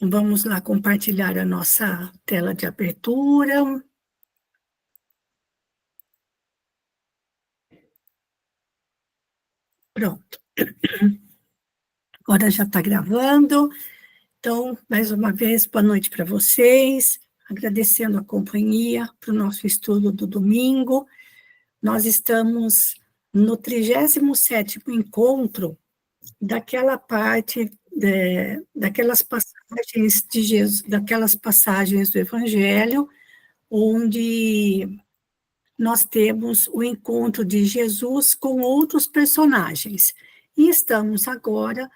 Vamos lá compartilhar a nossa tela de abertura. Pronto. Agora já está gravando. Então, mais uma vez, boa noite para vocês. Agradecendo a companhia para o nosso estudo do domingo. Nós estamos no 37º encontro daquela parte, daquelas passagens de Jesus, daquelas passagens do Evangelho, onde nós temos o encontro de Jesus com outros personagens. E estamos agora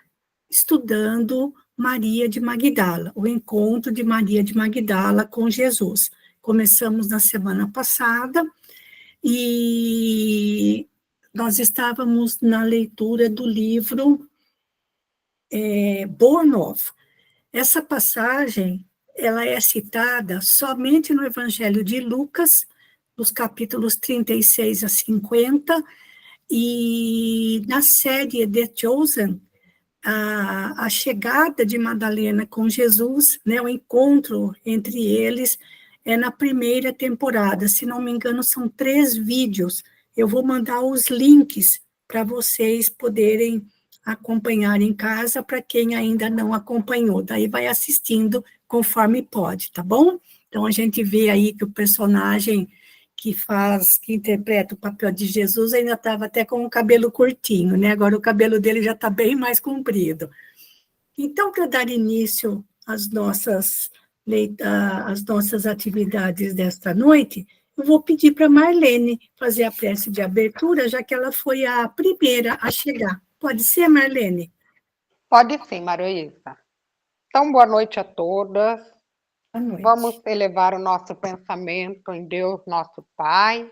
estudando Maria de Magdala, o encontro de Maria de Magdala com Jesus. Começamos na semana passada e nós estávamos na leitura do livro Boa Nova. Essa passagem, ela é citada somente no Evangelho de Lucas, nos capítulos 36 a 50, e na série The Chosen, a chegada de Madalena com Jesus, né, o encontro entre eles, é na primeira temporada. Se não me engano, são 3 vídeos. Eu vou mandar os links para vocês poderem acompanhar em casa, para quem ainda não acompanhou. Daí vai assistindo conforme pode, tá bom? Então, a gente vê aí que o personagem que interpreta o papel de Jesus, ainda estava até com o cabelo curtinho, né? Agora o cabelo dele já está bem mais comprido. Então, para dar início às nossas atividades desta noite, eu vou pedir para Marlene fazer a prece de abertura, já que ela foi a primeira a chegar. Pode ser, Marlene? Pode sim, Maroísa. Então, boa noite a todas. Boa noite. Vamos elevar o nosso pensamento em Deus, nosso Pai,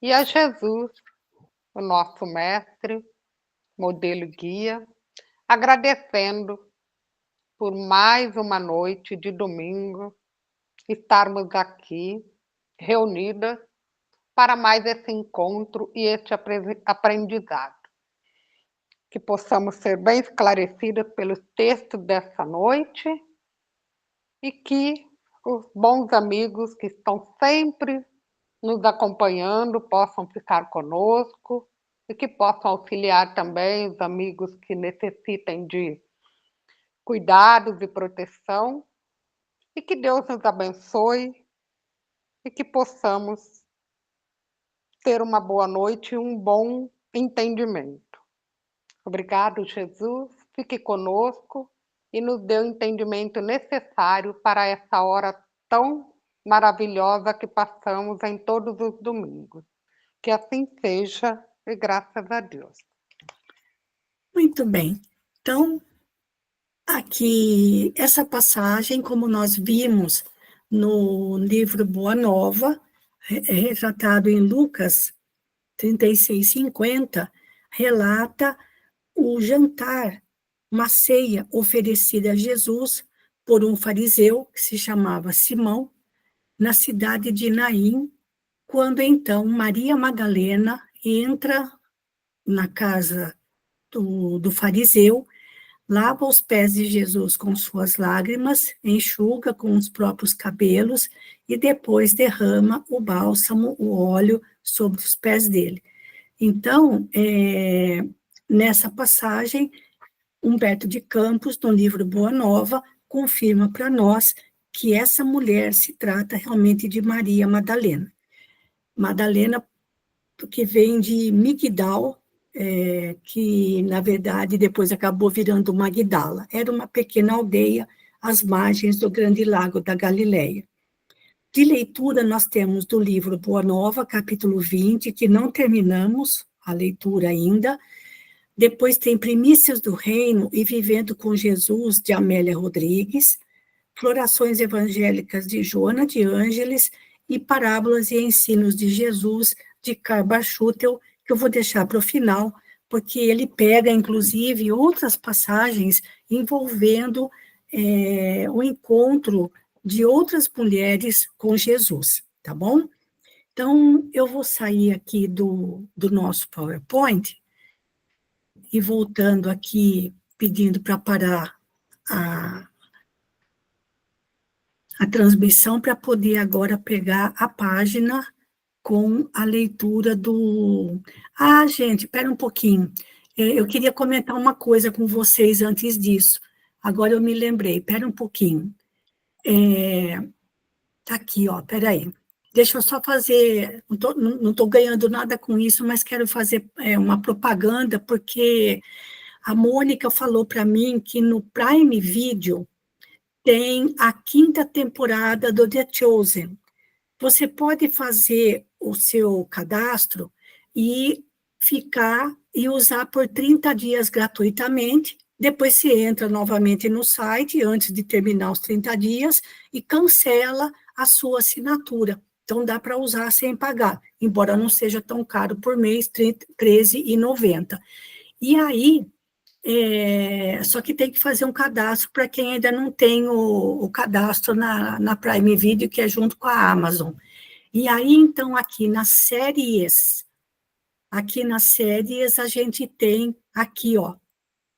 e a Jesus, o nosso mestre, modelo guia, agradecendo por mais uma noite de domingo, estarmos aqui reunidas para mais esse encontro e este aprendizado. Que possamos ser bem esclarecidas pelos textos dessa noite e que os bons amigos que estão sempre nos acompanhando possam ficar conosco e que possam auxiliar também os amigos que necessitem de cuidados e proteção, e que Deus nos abençoe e que possamos ter uma boa noite e um bom entendimento. Obrigado, Jesus. Fique conosco e nos dê o entendimento necessário para essa hora tão maravilhosa que passamos em todos os domingos. Que assim seja, e graças a Deus. Muito bem. Então, aqui, essa passagem, como nós vimos no livro Boa Nova, retratado em Lucas 36:50, relata o jantar, uma ceia oferecida a Jesus por um fariseu que se chamava Simão, na cidade de Naim, quando então Maria Madalena entra na casa do fariseu, lava os pés de Jesus com suas lágrimas, enxuga com os próprios cabelos e depois derrama o bálsamo, o óleo, sobre os pés dele. Então, nessa passagem, Humberto de Campos, no livro Boa Nova, confirma para nós que essa mulher se trata realmente de Maria Madalena. Madalena, que vem de Migdal, que, na verdade, depois acabou virando Magdala. Era uma pequena aldeia às margens do grande lago da Galileia. De leitura, nós temos do livro Boa Nova, capítulo 20, que não terminamos a leitura ainda. Depois tem Primícias do Reino e Vivendo com Jesus, de Amélia Rodrigues, Florações Evangélicas de Joana de Ângeles e Parábolas e Ensinos de Jesus, de Karl Barschuttel, que eu vou deixar para o final, porque ele pega, inclusive, outras passagens envolvendo o encontro de outras mulheres com Jesus, tá bom? Então, eu vou sair aqui do nosso PowerPoint e voltando aqui, pedindo para parar a transmissão para poder agora pegar a página com a leitura do... Ah, gente, espera um pouquinho. Eu queria comentar uma coisa com vocês antes disso. Agora eu me lembrei, espera um pouquinho. Tá aqui, ó, peraí. Deixa eu só fazer, não tô ganhando nada com isso, mas quero fazer uma propaganda, porque a Mônica falou para mim que no Prime Video tem a 5ª temporada do The Chosen. Você pode fazer o seu cadastro e ficar e usar por 30 dias gratuitamente. Depois você entra novamente no site, antes de terminar os 30 dias, e cancela a sua assinatura. Então, dá para usar sem pagar, embora não seja tão caro por mês, R$ 13,90. E aí, só que tem que fazer um cadastro para quem ainda não tem o cadastro na Prime Video, que é junto com a Amazon. E aí, então, aqui nas séries a gente tem aqui, ó,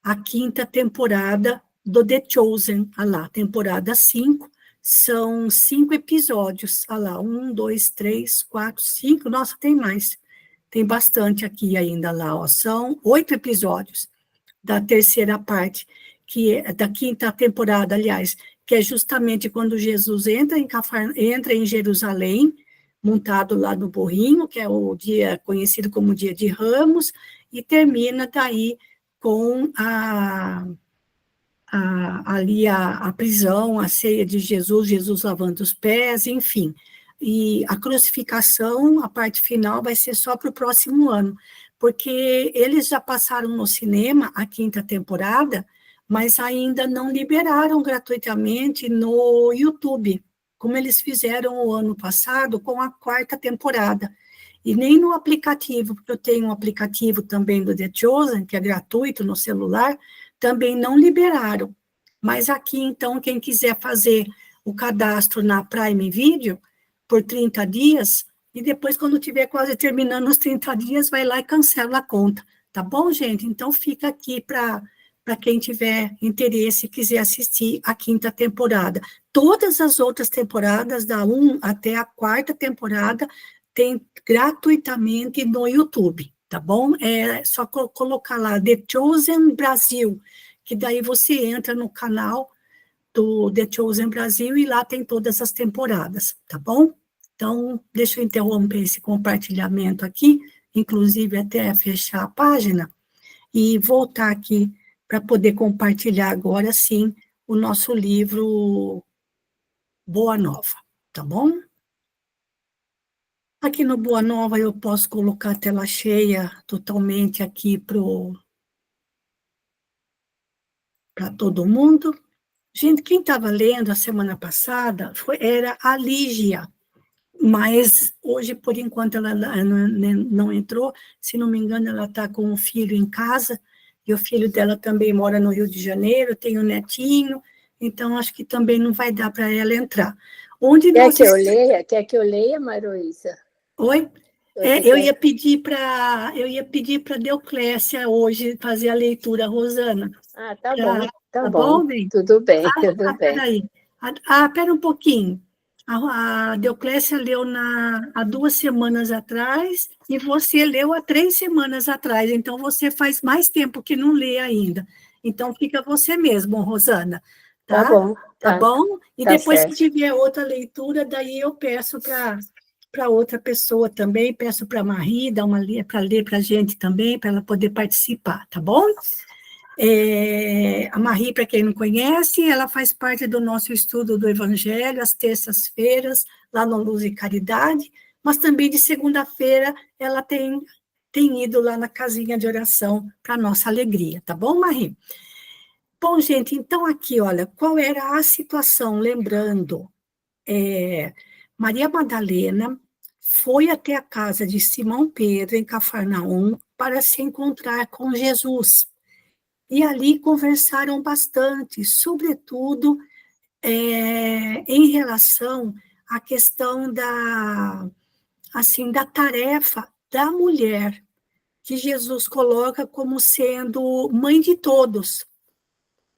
a 5ª temporada do The Chosen, olha lá, temporada 5, são 5 episódios, olha lá, 1, 2, 3, 4, 5, nossa, tem mais, tem bastante aqui ainda lá, ó, são 8 episódios da terceira parte, que é da 5ª temporada, aliás, que é justamente quando Jesus entra em Jerusalém, montado lá no burrinho, que é o dia conhecido como Dia de Ramos, e termina daí com ali a prisão, a ceia de Jesus, Jesus lavando os pés, enfim. E a crucificação, a parte final, vai ser só para o próximo ano, porque eles já passaram no cinema a 5ª temporada, mas ainda não liberaram gratuitamente no YouTube, como eles fizeram o ano passado com a 4ª temporada. E nem no aplicativo, porque eu tenho um aplicativo também do The Chosen, que é gratuito no celular, também não liberaram. Mas aqui, então, quem quiser fazer o cadastro na Prime Video por 30 dias, e depois, quando tiver quase terminando os 30 dias, vai lá e cancela a conta. Tá bom, gente? Então, fica aqui para quem tiver interesse e quiser assistir a 5ª temporada. Todas as outras temporadas, da 1 até a 4ª temporada, tem gratuitamente no YouTube, tá bom? É só colocar lá The Chosen Brasil, que daí você entra no canal do The Chosen Brasil e lá tem todas as temporadas, tá bom? Então, deixa eu interromper esse compartilhamento aqui, inclusive até fechar a página, e voltar aqui para poder compartilhar agora sim o nosso livro Boa Nova, tá bom? Aqui no Boa Nova eu posso colocar a tela cheia totalmente aqui para todo mundo. Gente, quem estava lendo a semana passada era a Lígia, mas hoje, por enquanto, ela não entrou. Se não me engano, ela está com o filho em casa, e o filho dela também mora no Rio de Janeiro, tem um netinho, então acho que também não vai dar para ela entrar. Onde Quer nós... que eu leia? Quer que eu leia, Maruísa? Oi? Você Eu quer? ia pedir para Deoclésia hoje fazer a leitura, Rosana. Tá bom, tá Tá bom. bom, bem? Tudo bem, tudo bem. Peraí. Pera um pouquinho. A Deoclésia leu há 2 semanas atrás e você leu há 3 semanas atrás, então você faz mais tempo que não lê ainda. Então fica você mesmo, Rosana, Tá tá? bom, Tá bom? E tá depois, se certo. tiver outra leitura, daí eu peço para outra pessoa também, peço para a Marie para ler para a gente também, para ela poder participar, tá bom? A Marie, para quem não conhece, ela faz parte do nosso estudo do Evangelho, às terças-feiras, lá no Luz e Caridade, mas também de segunda-feira ela tem ido lá na casinha de oração, para nossa alegria, tá bom, Marie? Bom, gente, então aqui, olha, qual era a situação? Lembrando, Maria Madalena foi até a casa de Simão Pedro, em Cafarnaum, para se encontrar com Jesus. E ali conversaram bastante, sobretudo em relação à questão da tarefa da mulher, que Jesus coloca como sendo mãe de todos.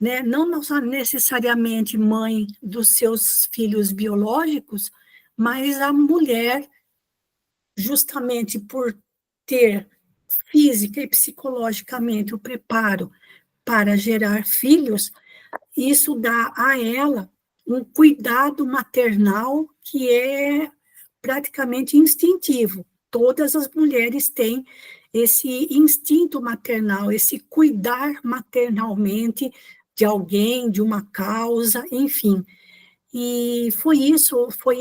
né? Não necessariamente mãe dos seus filhos biológicos, mas a mulher, justamente por ter física e psicologicamente o preparo para gerar filhos, isso dá a ela um cuidado maternal que é praticamente instintivo. Todas as mulheres têm esse instinto maternal, esse cuidar maternalmente de alguém, de uma causa, enfim. E foi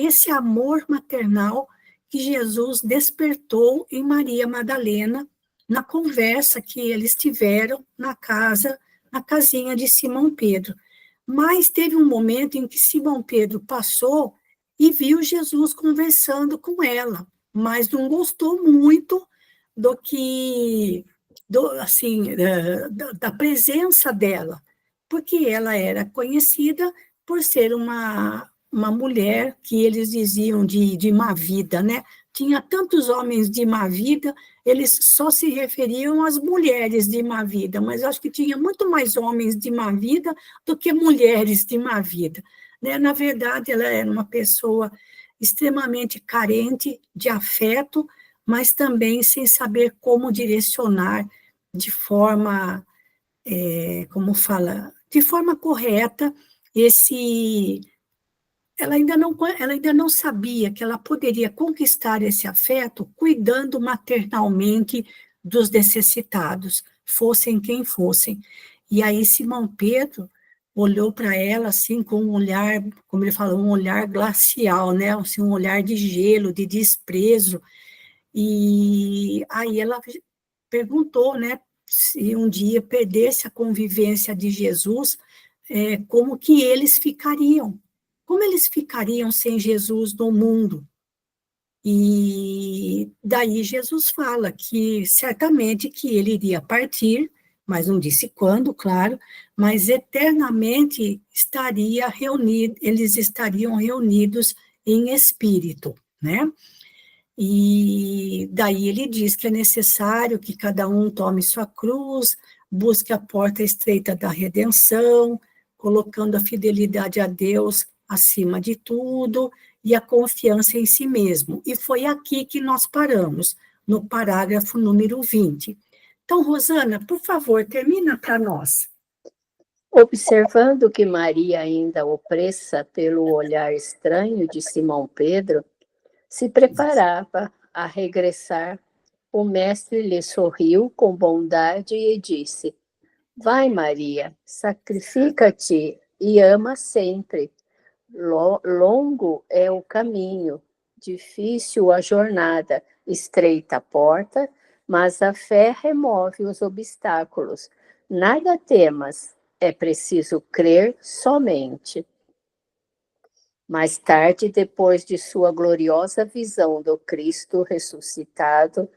esse amor maternal que Jesus despertou em Maria Madalena na conversa que eles tiveram na casinha de Simão Pedro. Mas teve um momento em que Simão Pedro passou e viu Jesus conversando com ela, mas não gostou muito do que, assim, da presença dela, porque ela era conhecida por ser uma mulher que eles diziam de má vida, né? Tinha tantos homens de má vida, eles só se referiam às mulheres de má vida, mas acho que tinha muito mais homens de má vida do que mulheres de má vida, né? Na verdade, ela era uma pessoa extremamente carente de afeto, mas também sem saber como direcionar de forma, como fala, de forma correta esse. Ela ainda não sabia que ela poderia conquistar esse afeto cuidando maternalmente dos necessitados, fossem quem fossem. E aí Simão Pedro olhou para ela assim com um olhar, como ele falou, um olhar glacial, né? Assim, um olhar de gelo, de desprezo. E aí ela perguntou, né, se um dia perdesse a convivência de Jesus, como que eles ficariam? Como eles ficariam sem Jesus no mundo? E daí Jesus fala que certamente que ele iria partir, mas não disse quando, claro, mas eternamente eles estariam reunidos em espírito, né? E daí ele diz que é necessário que cada um tome sua cruz, busque a porta estreita da redenção, colocando a fidelidade a Deus acima de tudo e a confiança em si mesmo. E foi aqui que nós paramos, no parágrafo número 20. Então, Rosana, por favor, termina para nós. Observando que Maria, ainda opressa pelo olhar estranho de Simão Pedro, se preparava a regressar, o mestre lhe sorriu com bondade e disse: Vai, Maria, sacrifica-te e ama sempre. Longo é o caminho, difícil a jornada, estreita a porta, mas a fé remove os obstáculos. Nada temas, é preciso crer somente. Mais tarde, depois de sua gloriosa visão do Cristo ressuscitado,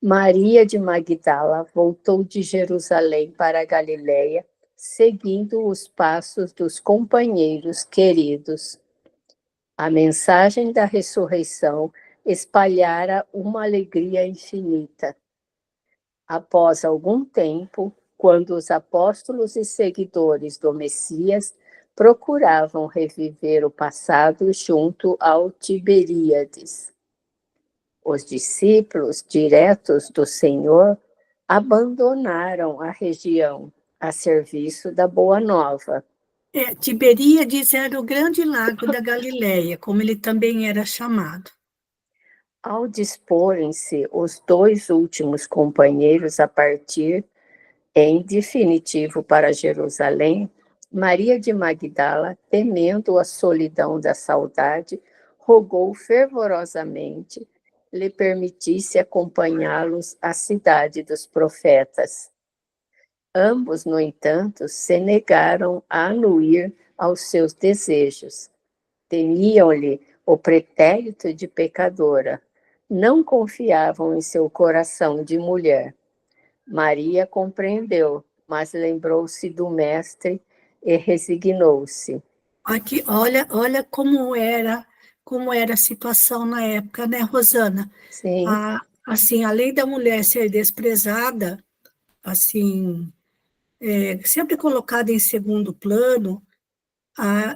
Maria de Magdala voltou de Jerusalém para a Galiléia, seguindo os passos dos companheiros queridos. A mensagem da ressurreição espalhara uma alegria infinita. Após algum tempo, quando os apóstolos e seguidores do Messias procuravam reviver o passado junto ao Tiberíades, os discípulos diretos do Senhor abandonaram a região a serviço da Boa Nova. Tiberíades era o grande lago da Galileia, como ele também era chamado. Ao disporem-se os dois últimos companheiros a partir, em definitivo, para Jerusalém, Maria de Magdala, temendo a solidão da saudade, rogou fervorosamente lhe permitisse acompanhá-los à cidade dos profetas. Ambos, no entanto, se negaram a anuir aos seus desejos. Temiam-lhe o pretérito de pecadora. Não confiavam em seu coração de mulher. Maria compreendeu, mas lembrou-se do mestre e resignou-se. Aqui, olha como era a situação na época, né, Rosana? Sim. Assim, além da mulher ser desprezada, assim, sempre colocada em segundo plano.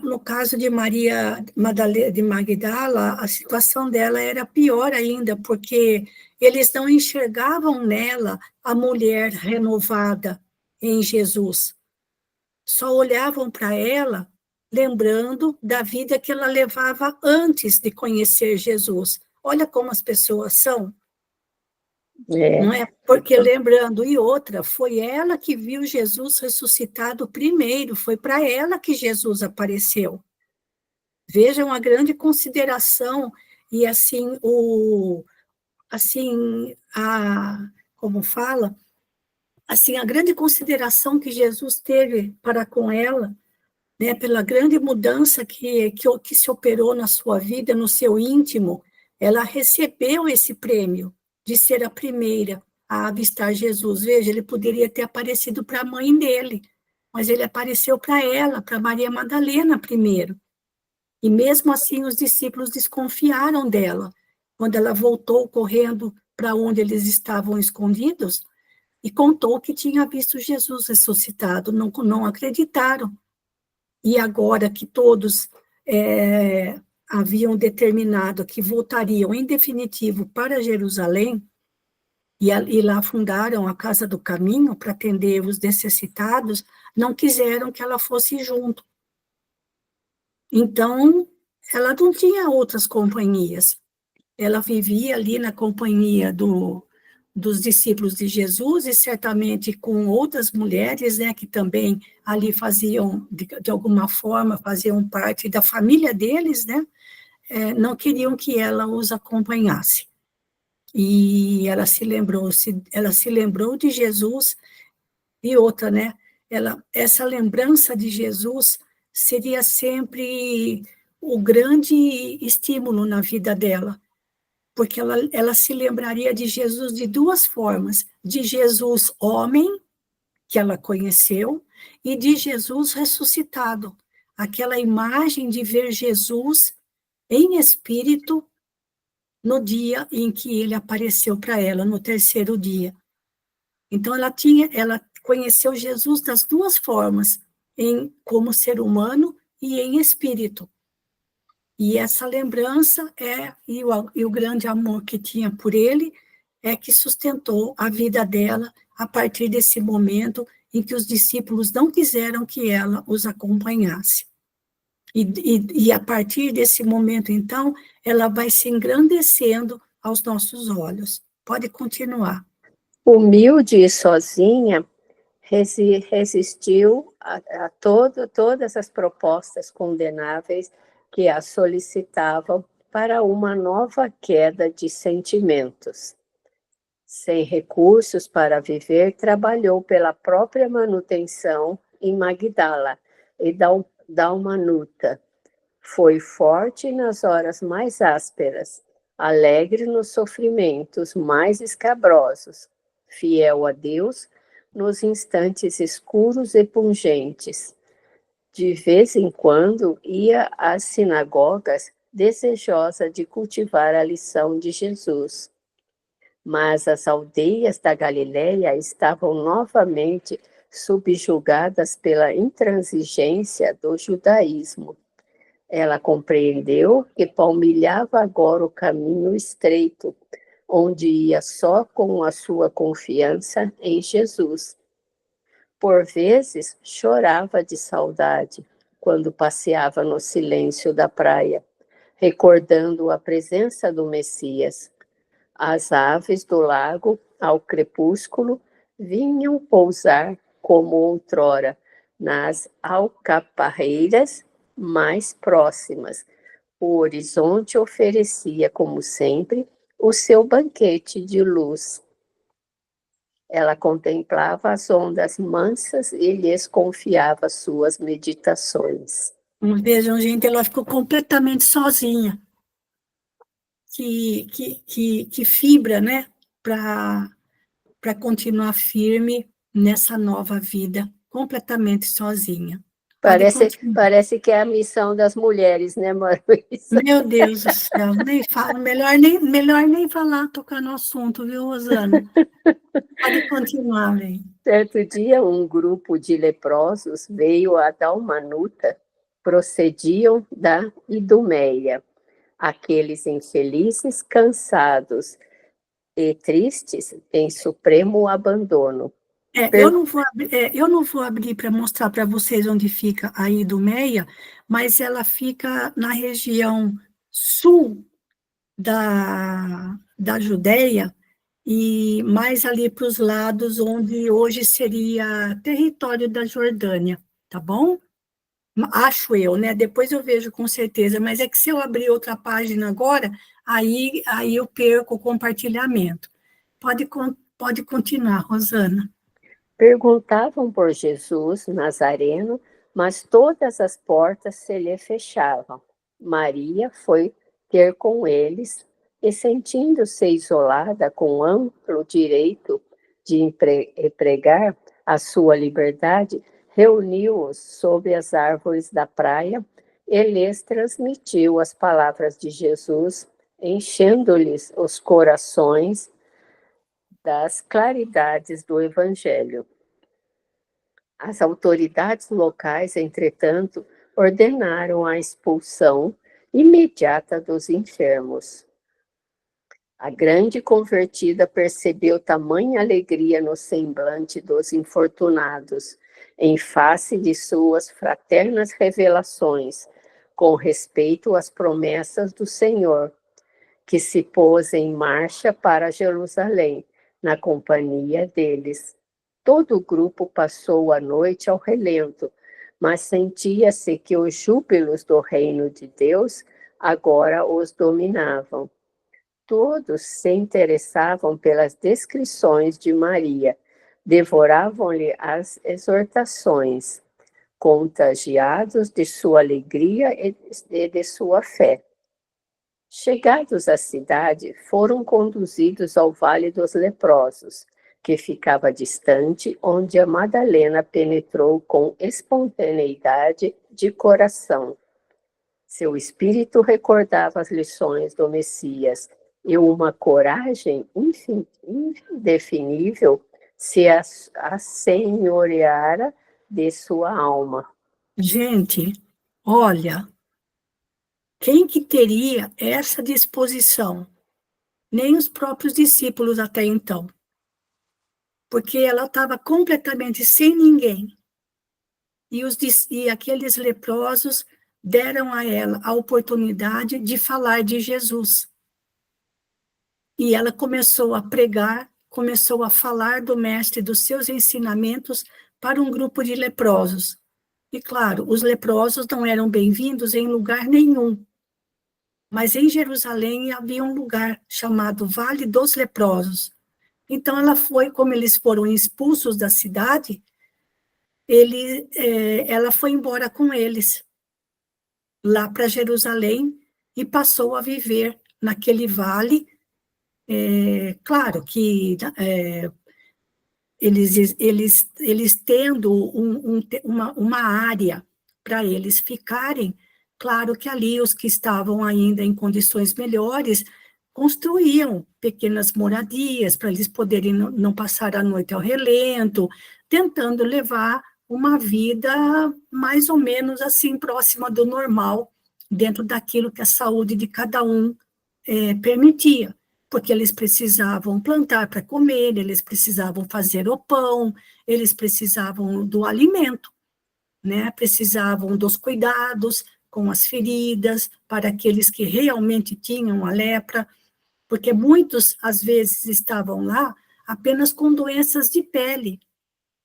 No caso de Maria Madalena de Magdala, a situação dela era pior ainda, porque eles não enxergavam nela a mulher renovada em Jesus. Só olhavam para ela, lembrando da vida que ela levava antes de conhecer Jesus. Olha como as pessoas são. Não é? Porque lembrando, e outra, foi ela que viu Jesus ressuscitado primeiro, foi para ela que Jesus apareceu. Vejam a grande consideração e assim como fala, assim a grande consideração que Jesus teve para com ela, né, pela grande mudança que se operou na sua vida, no seu íntimo, ela recebeu esse prêmio de ser a primeira a avistar Jesus. Veja, ele poderia ter aparecido para a mãe dele, mas ele apareceu para ela, para Maria Madalena primeiro. E mesmo assim os discípulos desconfiaram dela. Quando ela voltou correndo para onde eles estavam escondidos e contou que tinha visto Jesus ressuscitado, não acreditaram. E agora que todos haviam determinado que voltariam em definitivo para Jerusalém, e lá fundaram a Casa do Caminho para atender os necessitados, não quiseram que ela fosse junto. Então, ela não tinha outras companhias. Ela vivia ali na companhia dos discípulos de Jesus e certamente com outras mulheres, né, que também ali faziam, de alguma forma, faziam parte da família deles, né, não queriam que ela os acompanhasse. E ela se lembrou de Jesus e outra, né, essa lembrança de Jesus seria sempre o grande estímulo na vida dela, porque ela se lembraria de Jesus de duas formas, de Jesus homem, que ela conheceu, e de Jesus ressuscitado, aquela imagem de ver Jesus em espírito no dia em que ele apareceu para ela, no terceiro dia. Então, ela conheceu Jesus das duas formas, como ser humano e em espírito. E essa lembrança e o grande amor que tinha por ele que sustentou a vida dela a partir desse momento em que os discípulos não quiseram que ela os acompanhasse. E a partir desse momento, então, ela vai se engrandecendo aos nossos olhos. Pode continuar. Humilde e sozinha, resistiu a todas as propostas condenáveis que a solicitavam para uma nova queda de sentimentos. Sem recursos para viver, trabalhou pela própria manutenção em Magdala e Dalmanuta. Foi forte nas horas mais ásperas, alegre nos sofrimentos mais escabrosos, fiel a Deus nos instantes escuros e pungentes. De vez em quando ia às sinagogas, desejosa de cultivar a lição de Jesus. Mas as aldeias da Galileia estavam novamente subjugadas pela intransigência do judaísmo. Ela compreendeu que palmilhava agora o caminho estreito, onde ia só com a sua confiança em Jesus. Por vezes, chorava de saudade quando passeava no silêncio da praia, recordando a presença do Messias. As aves do lago, ao crepúsculo, vinham pousar como outrora nas alcaparreiras mais próximas. O horizonte oferecia, como sempre, o seu banquete de luz. Ela contemplava as ondas mansas e lhes confiava suas meditações. Vejam, gente, ela ficou completamente sozinha. Que fibra, né, para continuar firme nessa nova vida, completamente sozinha. Pode continuar. Parece que é a missão das mulheres, né, Maruísa? Meu Deus do céu, nem fala, melhor nem falar, tocar no assunto, viu, Rosana? Pode continuar, velho. Certo dia, um grupo de leprosos veio a Dalmanuta, procediam da Idumeia. Aqueles infelizes, cansados e tristes, em supremo abandono. Eu não vou abrir para mostrar para vocês onde fica a Idumeia, mas ela fica na região sul da Judéia e mais ali para os lados onde hoje seria território da Jordânia, tá bom? Acho eu, né? Depois eu vejo com certeza, mas é que se eu abrir outra página agora, aí eu perco o compartilhamento. Pode continuar, Rosana. Perguntavam por Jesus Nazareno, mas todas as portas se lhe fechavam. Maria foi ter com eles e, sentindo-se isolada com amplo direito de empregar a sua liberdade, reuniu-os sob as árvores da praia e lhes transmitiu as palavras de Jesus, enchendo-lhes os corações das claridades do Evangelho. As autoridades locais, entretanto, ordenaram a expulsão imediata dos enfermos. A grande convertida percebeu tamanha alegria no semblante dos infortunados, em face de suas fraternas revelações, com respeito às promessas do Senhor, que se pôs em marcha para Jerusalém, na companhia deles. Todo o grupo passou a noite ao relento, mas sentia-se que os júbilos do reino de Deus agora os dominavam. Todos se interessavam pelas descrições de Maria, devoravam-lhe as exortações, contagiados de sua alegria e de sua fé. Chegados à cidade, foram conduzidos ao Vale dos Leprosos, que ficava distante, onde a Madalena penetrou com espontaneidade de coração. Seu espírito recordava as lições do Messias e uma coragem indefinível se assenhoreara de sua alma. Gente, olha, quem que teria essa disposição? Nem os próprios discípulos até então. Porque ela estava completamente sem ninguém. E aqueles leprosos deram a ela a oportunidade de falar de Jesus. E ela começou a pregar, começou a falar do mestre, dos seus ensinamentos para um grupo de leprosos. E claro, os leprosos não eram bem-vindos em lugar nenhum. Mas em Jerusalém havia um lugar chamado Vale dos Leprosos. Então ela foi, como eles foram expulsos da cidade, ela foi embora com eles, lá para Jerusalém, e passou a viver naquele vale. Claro que eles tendo uma área para eles ficarem, claro que ali os que estavam ainda em condições melhores construíam pequenas moradias para eles poderem não passar a noite ao relento, tentando levar uma vida mais ou menos assim próxima do normal, dentro daquilo que a saúde de cada um permitia, porque eles precisavam plantar para comer, eles precisavam fazer o pão, eles precisavam do alimento, né? Precisavam dos cuidados com as feridas, para aqueles que realmente tinham a lepra, porque muitos, às vezes, estavam lá apenas com doenças de pele,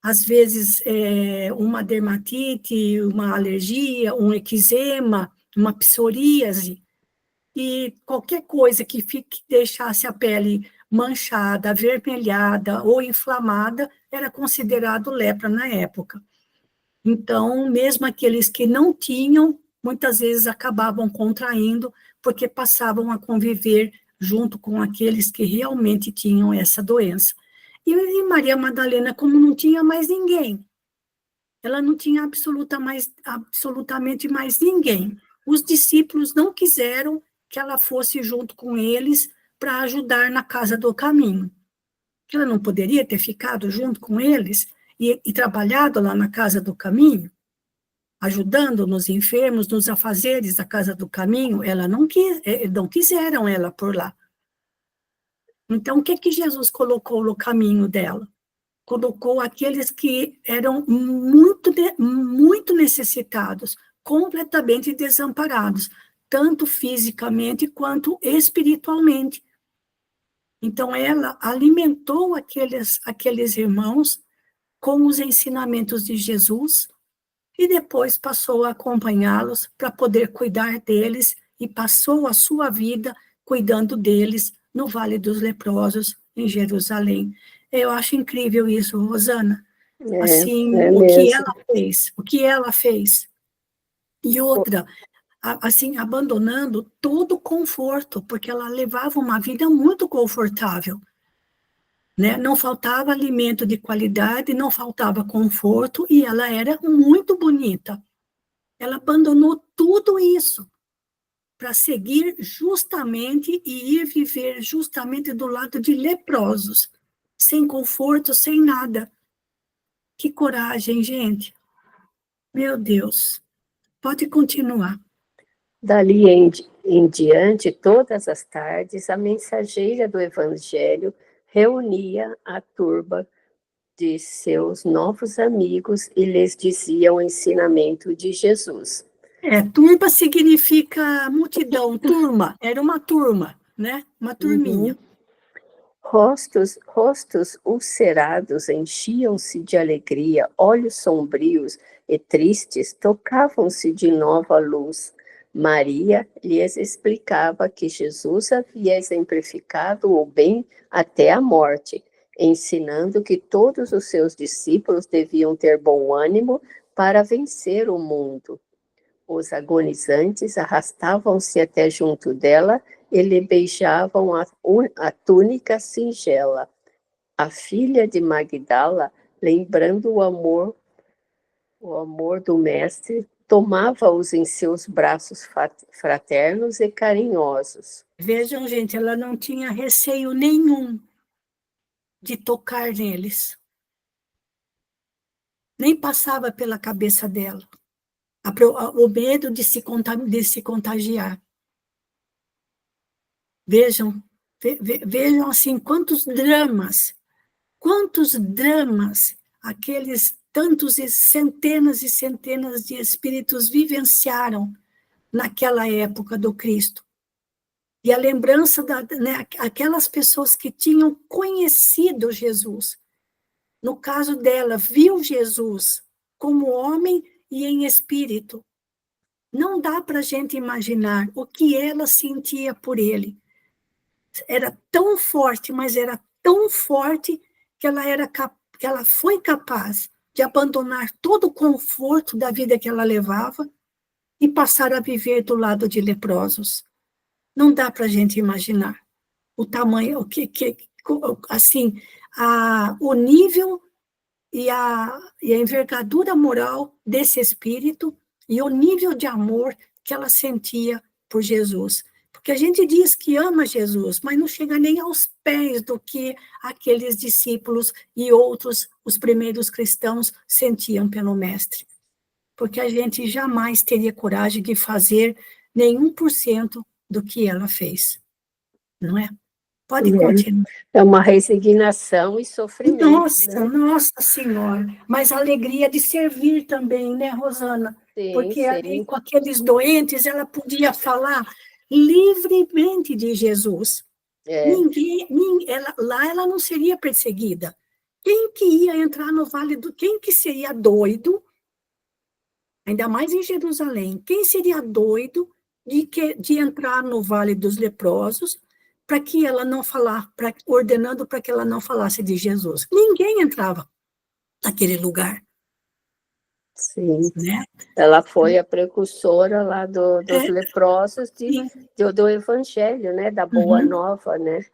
às vezes uma dermatite, uma alergia, um eczema, uma psoríase, e qualquer coisa que deixasse a pele manchada, avermelhada ou inflamada, era considerado lepra na época. Então, mesmo aqueles que não tinham, muitas vezes acabavam contraindo, porque passavam a conviver junto com aqueles que realmente tinham essa doença. E Maria Madalena, como não tinha mais ninguém, ela não tinha absolutamente mais ninguém. Os discípulos não quiseram que ela fosse junto com eles para ajudar na casa do caminho. Ela não poderia ter ficado junto com eles e trabalhado lá na casa do caminho, ajudando nos enfermos, nos afazeres da casa do caminho. Ela não quiseram ela por lá. Então, o que Jesus colocou no caminho dela? Colocou aqueles que eram muito necessitados, completamente desamparados, tanto fisicamente quanto espiritualmente. Então, ela alimentou aqueles irmãos com os ensinamentos de Jesus e depois passou a acompanhá-los para poder cuidar deles e passou a sua vida cuidando deles no Vale dos Leprosos, em Jerusalém. Eu acho incrível isso, Rosana. Assim, o que ela fez. E outra, assim, abandonando todo o conforto, porque ela levava uma vida muito confortável, né? Não faltava alimento de qualidade, não faltava conforto, e ela era muito bonita. Ela abandonou tudo isso para seguir justamente e ir viver justamente do lado de leprosos, sem conforto, sem nada. Que coragem, gente. Meu Deus. Pode continuar. Dali em diante, todas as tardes, a mensageira do Evangelho reunia a turba de seus novos amigos e lhes dizia o ensinamento de Jesus. Turba significa multidão, turma, era uma turma, né? Uma turminha. Rostos ulcerados enchiam-se de alegria, olhos sombrios e tristes tocavam-se de nova luz. Maria lhes explicava que Jesus havia exemplificado o bem até a morte, ensinando que todos os seus discípulos deviam ter bom ânimo para vencer o mundo. Os agonizantes arrastavam-se até junto dela e lhe beijavam a túnica singela. A filha de Magdala, lembrando o amor do mestre, tomava-os em seus braços fraternos e carinhosos. Vejam, gente, ela não tinha receio nenhum de tocar neles. Nem passava pela cabeça dela o medo de se contagiar. Vejam assim, quantos dramas aqueles tantos e centenas de espíritos vivenciaram naquela época do Cristo. E a lembrança aquelas pessoas que tinham conhecido Jesus. No caso dela, viu Jesus como homem e em espírito. Não dá para a gente imaginar o que ela sentia por ele. Era tão forte, mas era tão forte que ela foi capaz de abandonar todo o conforto da vida que ela levava e passar a viver do lado de leprosos. Não dá para a gente imaginar o tamanho, assim, o nível e a envergadura moral desse espírito e o nível de amor que ela sentia por Jesus. Porque a gente diz que ama Jesus, mas não chega nem aos pés do que aqueles discípulos e outros, os primeiros cristãos, sentiam pelo Mestre. Porque a gente jamais teria coragem de fazer nenhum por cento do que ela fez. Não é? Pode continuar. É uma resignação e sofrimento. Nossa Senhora. Mas a alegria de servir também, né, Rosana? Sim, porque ali, com aqueles doentes, ela podia falar livremente de Jesus. Lá ela não seria perseguida. Quem que ia entrar no Vale do... Quem que seria doido, ainda mais em Jerusalém, quem seria doido de entrar no Vale dos Leprosos para que ela não ordenando para que ela não falasse de Jesus? Ninguém entrava naquele lugar. Sim, né? Ela foi a precursora lá dos leprosos do Evangelho, né? Da Boa Nova, né?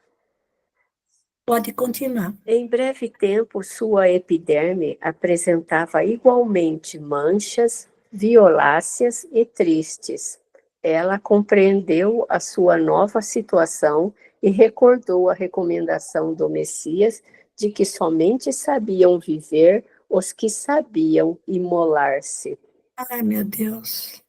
Pode continuar. Em breve tempo, sua epiderme apresentava igualmente manchas violáceas e tristes. Ela compreendeu a sua nova situação e recordou a recomendação do Messias de que somente sabiam viver os que sabiam imolar-se. Ai, meu Deus.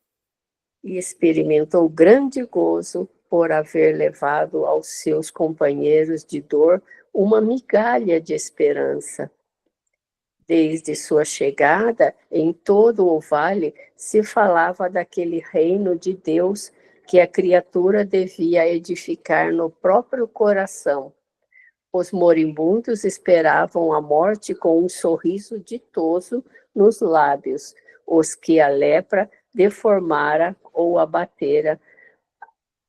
E experimentou grande gozo por haver levado aos seus companheiros de dor uma migalha de esperança. Desde sua chegada, em todo o vale se falava daquele reino de Deus que a criatura devia edificar no próprio coração. Os moribundos esperavam a morte com um sorriso ditoso nos lábios. Os que a lepra deformara ou abatera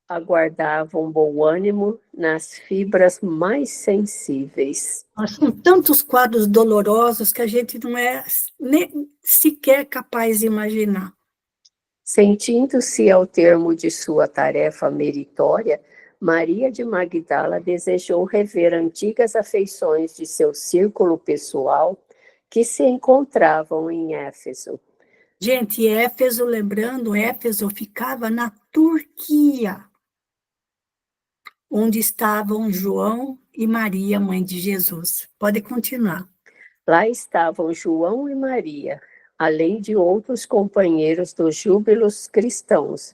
aguardavam bom ânimo nas fibras mais sensíveis. São tantos quadros dolorosos que a gente não é nem sequer capaz de imaginar. Sentindo-se ao termo de sua tarefa meritória, Maria de Magdala desejou rever antigas afeições de seu círculo pessoal que se encontravam em Éfeso. Gente, Éfeso, lembrando, Éfeso ficava na Turquia, onde estavam João e Maria, mãe de Jesus. Pode continuar. Lá estavam João e Maria, além de outros companheiros dos júbilos cristãos.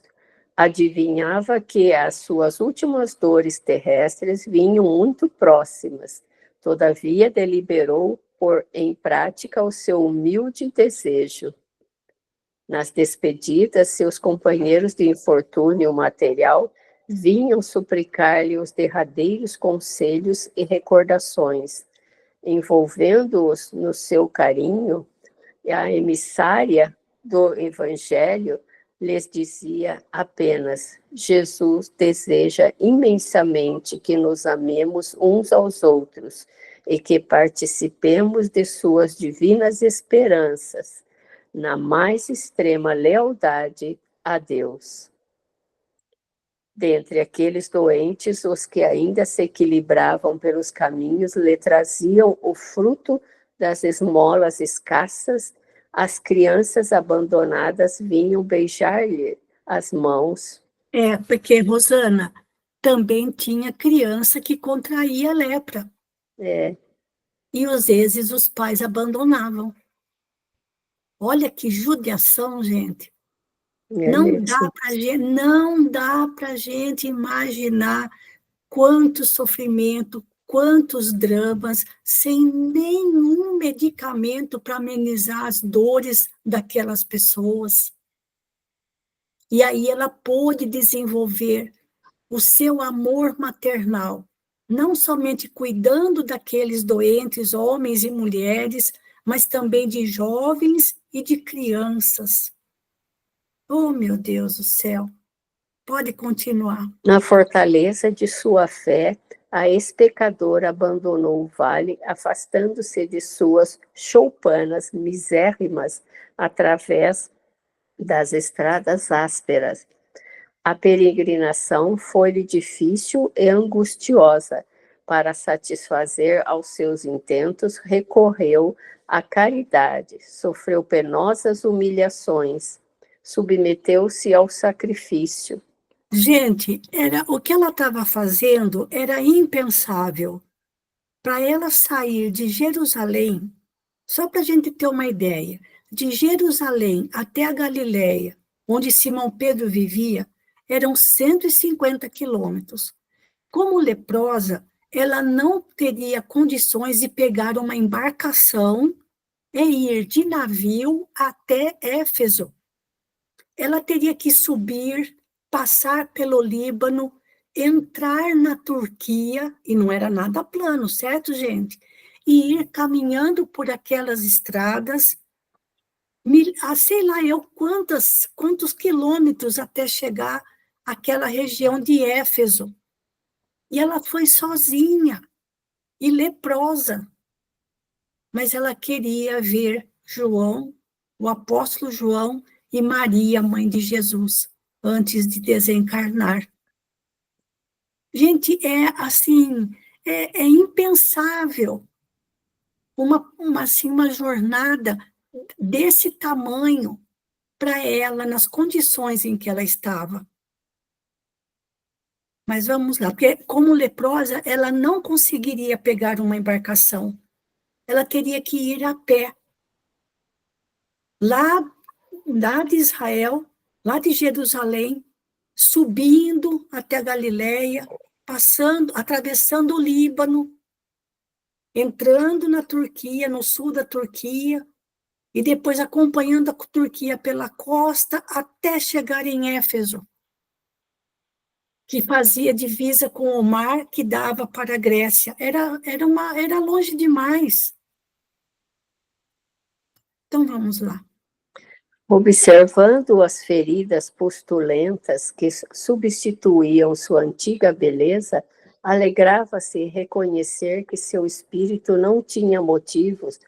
Adivinhava que as suas últimas dores terrestres vinham muito próximas. Todavia, deliberou pôr em prática o seu humilde desejo. Nas despedidas, seus companheiros de infortúnio material vinham suplicar-lhe os derradeiros conselhos e recordações. Envolvendo-os no seu carinho, a emissária do Evangelho lhes dizia apenas: Jesus deseja imensamente que nos amemos uns aos outros e que participemos de suas divinas esperanças, na mais extrema lealdade a Deus. Dentre aqueles doentes, os que ainda se equilibravam pelos caminhos lhe traziam o fruto das esmolas escassas. As crianças abandonadas vinham beijar-lhe as mãos. Porque, Rosana, também tinha criança que contraía lepra. E às vezes os pais abandonavam. Olha que judiação, gente. Não dá para a gente imaginar quanto sofrimento, quantos dramas, sem nenhum medicamento para amenizar as dores daquelas pessoas. E aí ela pôde desenvolver o seu amor maternal, não somente cuidando daqueles doentes, homens e mulheres, mas também de jovens e de crianças. Oh, meu Deus do céu! Pode continuar. Na fortaleza de sua fé, a ex-pecadora abandonou o vale, afastando-se de suas choupanas misérrimas através das estradas ásperas. A peregrinação foi-lhe difícil e angustiosa. Para satisfazer aos seus intentos, recorreu à caridade, sofreu penosas humilhações, submeteu-se ao sacrifício. Gente, o que ela estava fazendo era impensável. Para ela sair de Jerusalém, só para a gente ter uma ideia, de Jerusalém até a Galileia, onde Simão Pedro vivia, eram 150 quilômetros. Como leprosa, ela não teria condições de pegar uma embarcação e ir de navio até Éfeso. Ela teria que subir, passar pelo Líbano, entrar na Turquia, e não era nada plano, certo, gente? E ir caminhando por aquelas estradas, sei lá eu quantos quilômetros até chegar àquela região de Éfeso. E ela foi sozinha e leprosa. Mas ela queria ver João, o apóstolo João e Maria, mãe de Jesus, antes de desencarnar. Gente, é impensável uma jornada desse tamanho para ela, nas condições em que ela estava. Mas vamos lá, porque como leprosa, ela não conseguiria pegar uma embarcação. Ela teria que ir a pé. Lá de Israel, lá de Jerusalém, subindo até a Galileia, atravessando o Líbano, entrando na Turquia, no sul da Turquia, e depois acompanhando a Turquia pela costa até chegar em Éfeso, que fazia divisa com o mar que dava para a Grécia. Era longe demais. Então, vamos lá. Observando as feridas pustulentas que substituíam sua antiga beleza, alegrava-se em reconhecer que seu espírito não tinha motivos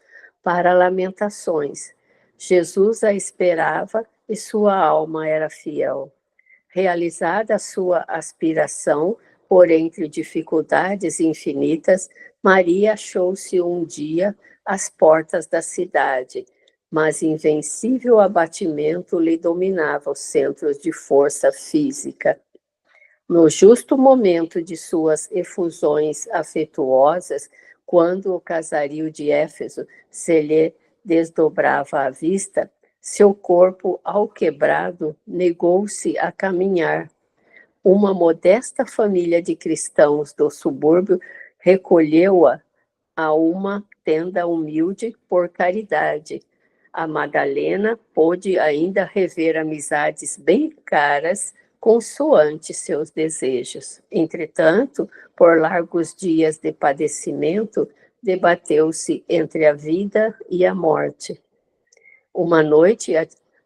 para lamentações. Jesus a esperava e sua alma era fiel. Realizada a sua aspiração, por entre dificuldades infinitas, Maria achou-se um dia às portas da cidade, mas invencível abatimento lhe dominava os centros de força física. No justo momento de suas efusões afetuosas, quando o casario de Éfeso se lhe desdobrava à vista, seu corpo alquebrado negou-se a caminhar. Uma modesta família de cristãos do subúrbio recolheu-a a uma tenda humilde por caridade. A Madalena pôde ainda rever amizades bem caras, consoante seus desejos. Entretanto, por largos dias de padecimento, debateu-se entre a vida e a morte. Uma noite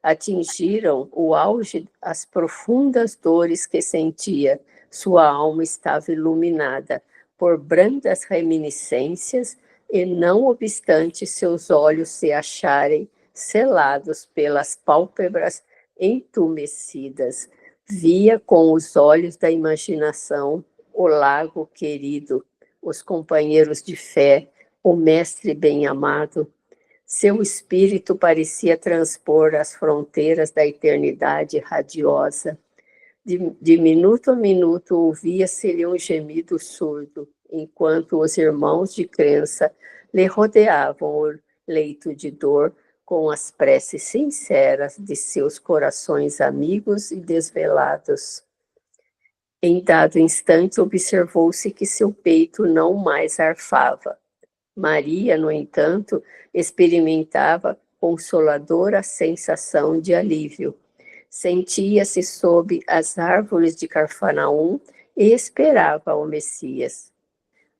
atingiram o auge as profundas dores que sentia. Sua alma estava iluminada por brandas reminiscências e, não obstante seus olhos se acharem selados pelas pálpebras entumecidas, via com os olhos da imaginação o lago querido, os companheiros de fé, o mestre bem-amado. Seu espírito parecia transpor as fronteiras da eternidade radiosa. De minuto a minuto ouvia-se-lhe um gemido surdo, enquanto os irmãos de crença lhe rodeavam o leito de dor com as preces sinceras de seus corações amigos e desvelados. Em dado instante, observou-se que seu peito não mais arfava. Maria, no entanto, experimentava consoladora sensação de alívio. Sentia-se sob as árvores de Cafarnaum e esperava o Messias.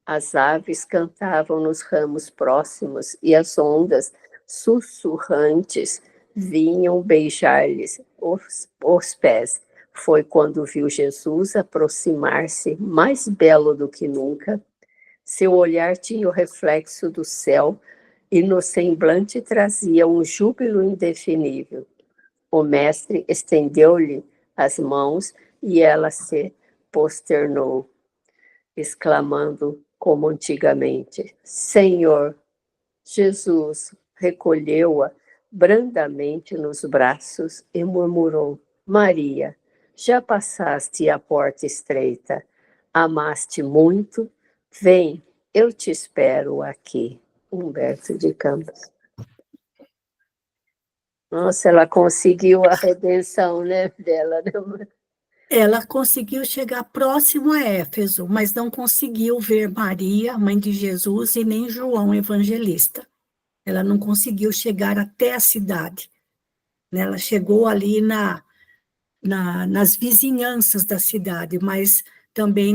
As aves cantavam nos ramos próximos e as ondas sussurrantes vinham beijar-lhes os pés. Foi quando viu Jesus aproximar-se, mais belo do que nunca. Seu olhar tinha o reflexo do céu e no semblante trazia um júbilo indefinível. O mestre estendeu-lhe as mãos e ela se posternou, exclamando como antigamente: Senhor! Jesus recolheu-a brandamente nos braços e murmurou: Maria, já passaste a porta estreita, amaste muito? Vem, eu te espero aqui. Humberto de Campos. Nossa, ela conseguiu a redenção, né, dela, né? Ela conseguiu chegar próximo a Éfeso, mas não conseguiu ver Maria, mãe de Jesus, e nem João Evangelista. Ela não conseguiu chegar até a cidade. Ela chegou ali nas vizinhanças da cidade, mas também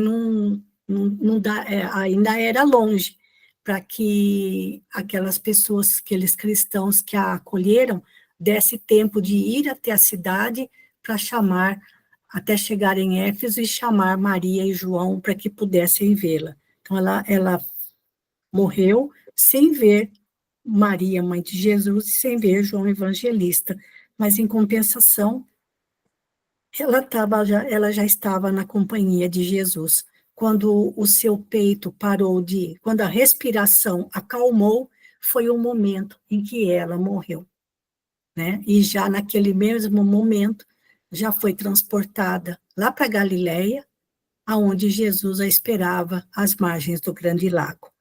ainda era longe para que aquelas pessoas, aqueles cristãos que a acolheram, desse tempo de ir até a cidade para chamar, até chegar em Éfeso e chamar Maria e João para que pudessem vê-la. Então, ela morreu sem ver Maria, mãe de Jesus, e sem ver João Evangelista, mas, em compensação, ela já estava na companhia de Jesus, quando o seu peito parou quando a respiração acalmou, foi o momento em que ela morreu, né? E já naquele mesmo momento, já foi transportada lá para Galiléia, aonde Jesus a esperava às margens do Grande Lago.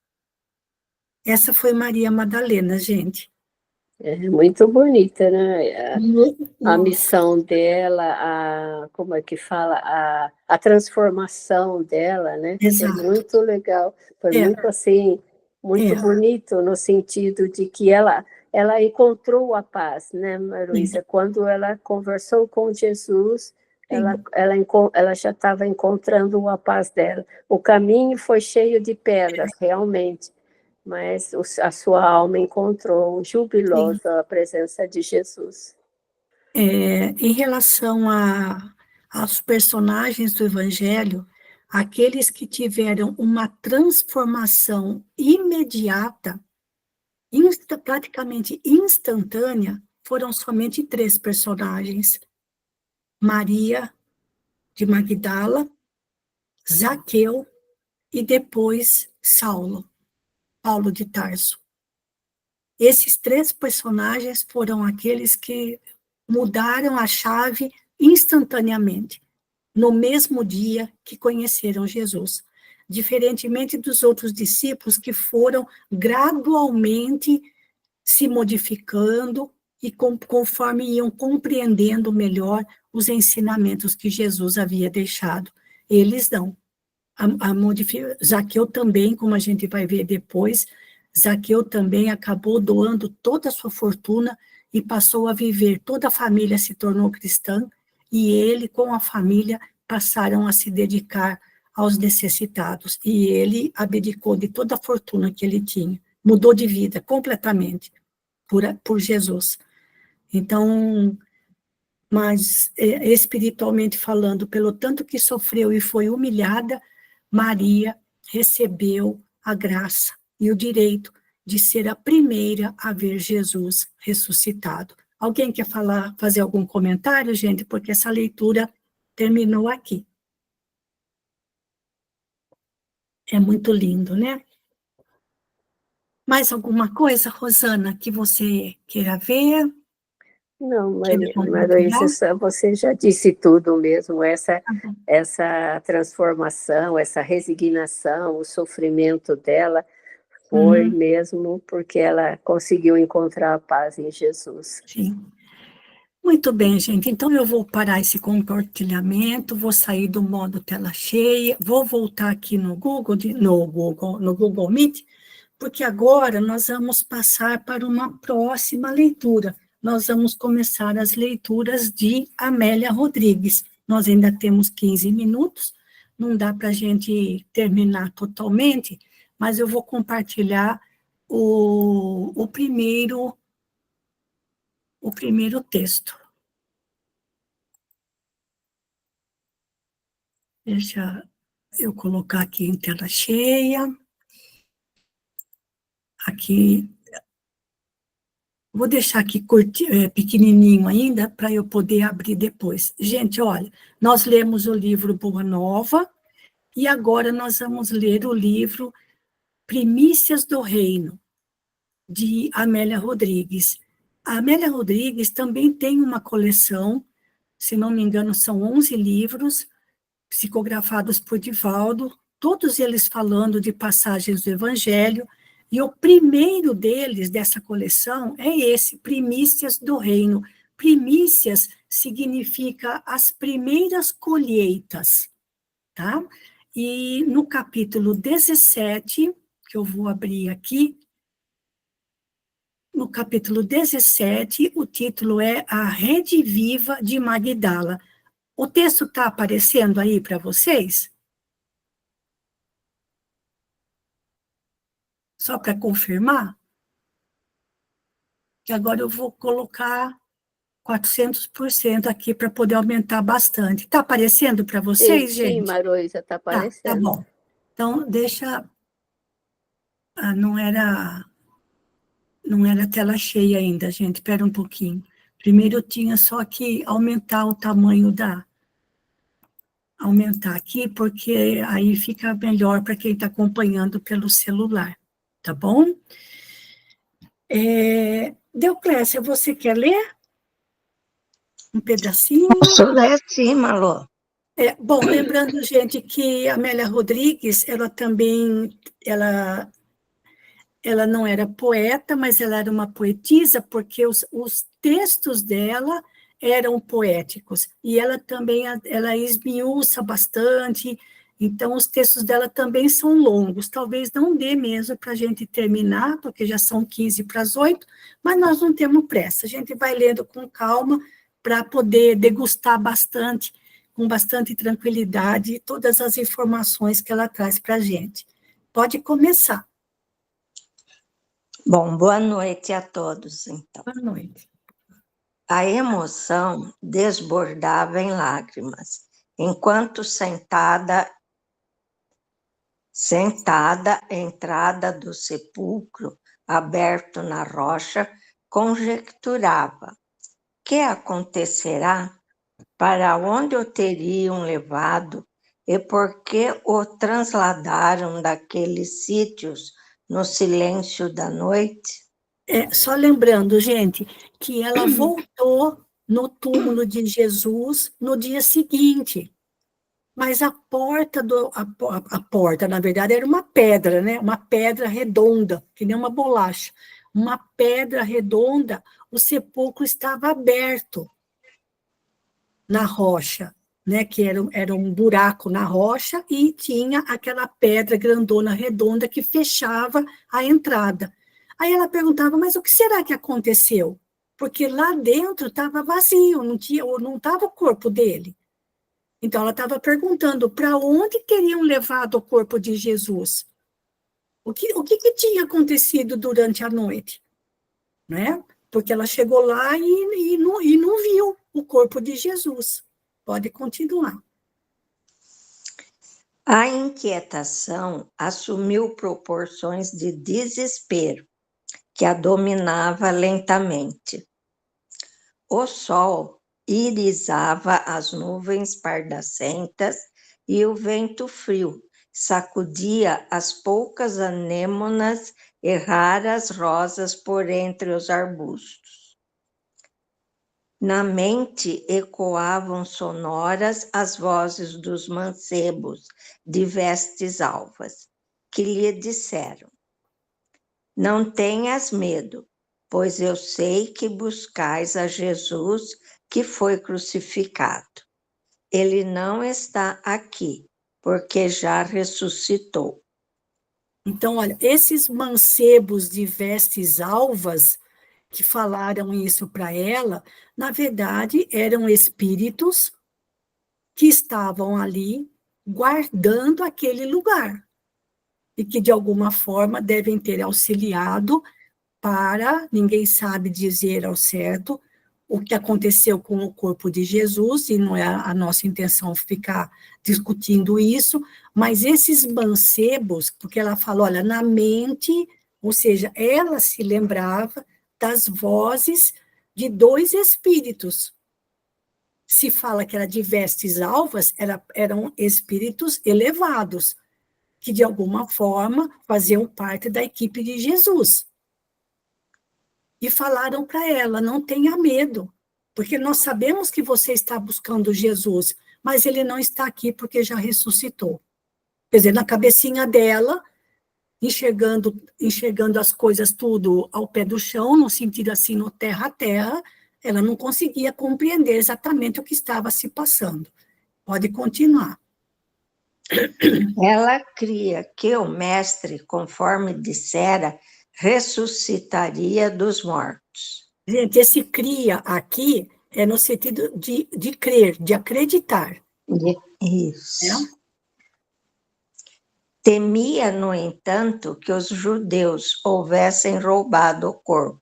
Essa foi Maria Madalena, gente. É muito bonita, né? A Nossa, missão dela, como é que fala? A transformação dela, né? Foi exato. muito legal. Foi É, muito assim, muito é, bonito no sentido de que ela encontrou a paz, né, sim, Maruísa? Quando ela conversou com Jesus, sim. ela já estava encontrando a paz dela. O caminho foi cheio de pedras, realmente, mas a sua alma encontrou Sim. jubilosa a presença de Jesus. Em relação aos personagens do Evangelho, aqueles que tiveram uma transformação imediata, praticamente instantânea, foram somente 3 personagens: Maria de Magdala, Zaqueu e depois Saulo, Paulo de Tarso. Esses 3 personagens foram aqueles que mudaram a chave instantaneamente, no mesmo dia que conheceram Jesus. Diferentemente dos outros discípulos que foram gradualmente se modificando e conforme iam compreendendo melhor os ensinamentos que Jesus havia deixado. Eles não. Zaqueu também, como a gente vai ver depois, Zaqueu também acabou doando toda a sua fortuna e passou a viver, toda a família se tornou cristã, e ele, com a família, passaram a se dedicar aos necessitados, e ele abdicou de toda a fortuna que ele tinha, mudou de vida completamente por Jesus. Então, mas espiritualmente falando, pelo tanto que sofreu e foi humilhada, Maria recebeu a graça e o direito de ser a primeira a ver Jesus ressuscitado. Alguém quer fazer algum comentário, gente? Porque essa leitura terminou aqui. É muito lindo, né? Mais alguma coisa, Rosana, que você queira ver, Não, queira compartilhar? Maruísa, você já disse tudo mesmo. Tá bom. Essa transformação, essa resignação, o sofrimento dela foi Uhum, mesmo porque ela conseguiu encontrar a paz em Jesus. sim. Muito bem, gente. Então, eu vou parar esse compartilhamento, vou sair do modo tela cheia, vou voltar aqui no Google Meet, porque agora nós vamos passar para uma próxima leitura. Nós vamos começar as leituras de Amélia Rodrigues. Nós ainda temos 15 minutos, não dá para a gente terminar totalmente, mas eu vou compartilhar o primeiro texto. Deixa eu colocar aqui em tela cheia. Aqui, vou deixar aqui pequenininho ainda, para eu poder abrir depois. Gente, olha, nós lemos o livro Boa Nova, e agora nós vamos ler o livro Primícias do Reino, de Amélia Rodrigues. A Amélia Rodrigues também tem uma coleção, se não me engano, são 11 livros, psicografados por Divaldo, todos eles falando de passagens do Evangelho, e o primeiro deles, dessa coleção, é esse, Primícias do Reino. Primícias significa as primeiras colheitas, tá? E no capítulo 17, que eu vou abrir aqui, no capítulo 17, o título é A Rede Viva de Magdala. O texto está aparecendo aí para vocês? Só para confirmar, que agora eu vou colocar 400% aqui para poder aumentar bastante. Está aparecendo para Sim, vocês, sim, gente? Maruísa, está Tá aparecendo. bom. Então, deixa... não era tela cheia ainda, gente. Espera um pouquinho. Primeiro eu tinha só que aumentar o tamanho aumentar aqui, porque aí fica melhor para quem está acompanhando pelo celular, tá bom? Deoclésia, você quer ler um pedacinho? Posso ler sim, Malu. Bom, lembrando, gente, que a Amélia Rodrigues, ela também, ela não era poeta, mas ela era uma poetisa, porque os textos dela eram poéticos, e ela também, ela esmiuça bastante, então os textos dela também são longos, talvez não dê mesmo para a gente terminar, porque já são 15 para as 8, mas nós não temos pressa, a gente vai lendo com calma, para poder degustar bastante, com bastante tranquilidade, todas as informações que ela traz para a gente. Pode começar. Bom, boa noite a todos, então. Boa noite. A emoção desbordava em lágrimas, enquanto sentada à entrada do sepulcro aberto na rocha, conjecturava: que acontecerá? Para onde o teriam levado e por que o transladaram daqueles sítios no silêncio da noite? Só lembrando, gente, que ela voltou no túmulo de Jesus no dia seguinte, mas a porta, na verdade, era uma pedra, né? Uma pedra redonda, que nem uma bolacha. Uma pedra redonda, o sepulcro estava aberto na rocha, né? Que era um buraco na rocha e tinha aquela pedra grandona redonda que fechava a entrada. Aí ela perguntava, mas o que será que aconteceu? Porque lá dentro estava vazio, não estava o corpo dele. Então ela estava perguntando para onde teriam levado o corpo de Jesus? O que tinha acontecido durante a noite? Né? Porque ela chegou lá e não viu o corpo de Jesus. Pode continuar. A inquietação assumiu proporções de desespero, que a dominava lentamente. O sol irisava as nuvens pardacentas e o vento frio sacudia as poucas anêmonas e raras rosas por entre os arbustos. Na mente ecoavam sonoras as vozes dos mancebos de vestes alvas, que lhe disseram: não tenhas medo, pois eu sei que buscais a Jesus que foi crucificado. Ele não está aqui, porque já ressuscitou. Então, olha, esses mancebos de vestes alvas que falaram isso para ela, na verdade, eram espíritos que estavam ali guardando aquele lugar e que, de alguma forma, devem ter auxiliado para, ninguém sabe dizer ao certo, o que aconteceu com o corpo de Jesus, e não é a nossa intenção ficar discutindo isso, mas esses mancebos, porque ela falou, olha, na mente, ou seja, ela se lembrava das vozes de dois espíritos. Se fala que era de vestes alvas, eram espíritos elevados, que de alguma forma faziam parte da equipe de Jesus. E falaram para ela, não tenha medo, porque nós sabemos que você está buscando Jesus, mas ele não está aqui porque já ressuscitou. Quer dizer, na cabecinha dela, enxergando as coisas tudo ao pé do chão, no sentido assim, no terra a terra, ela não conseguia compreender exatamente o que estava se passando. Pode continuar. Ela cria que o mestre, conforme dissera, ressuscitaria dos mortos. Gente, esse cria aqui é no sentido de crer, de acreditar. Isso. Né? Temia, no entanto, que os judeus houvessem roubado o corpo.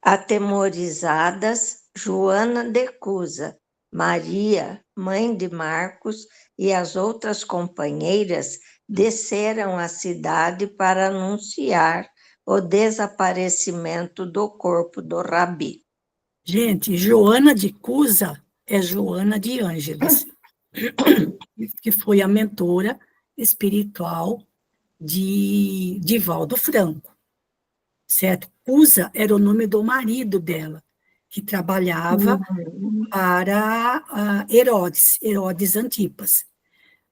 Atemorizadas, Joana de Cusa, Maria, mãe de Marcos, e as outras companheiras desceram à cidade para anunciar o desaparecimento do corpo do rabi. Gente, Joana de Cusa é Joana de Ângeles. que foi a mentora espiritual de Divaldo Franco, certo? Cusa era o nome do marido dela, que trabalhava para Herodes Antipas.